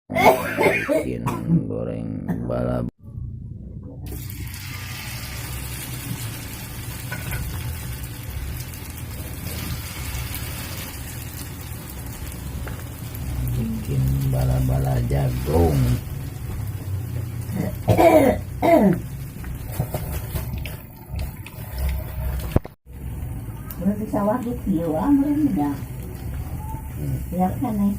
bikin goreng balap. Bikin bala-bala jagung. Berarti sawah itu ya, mereka. Biarkan nih.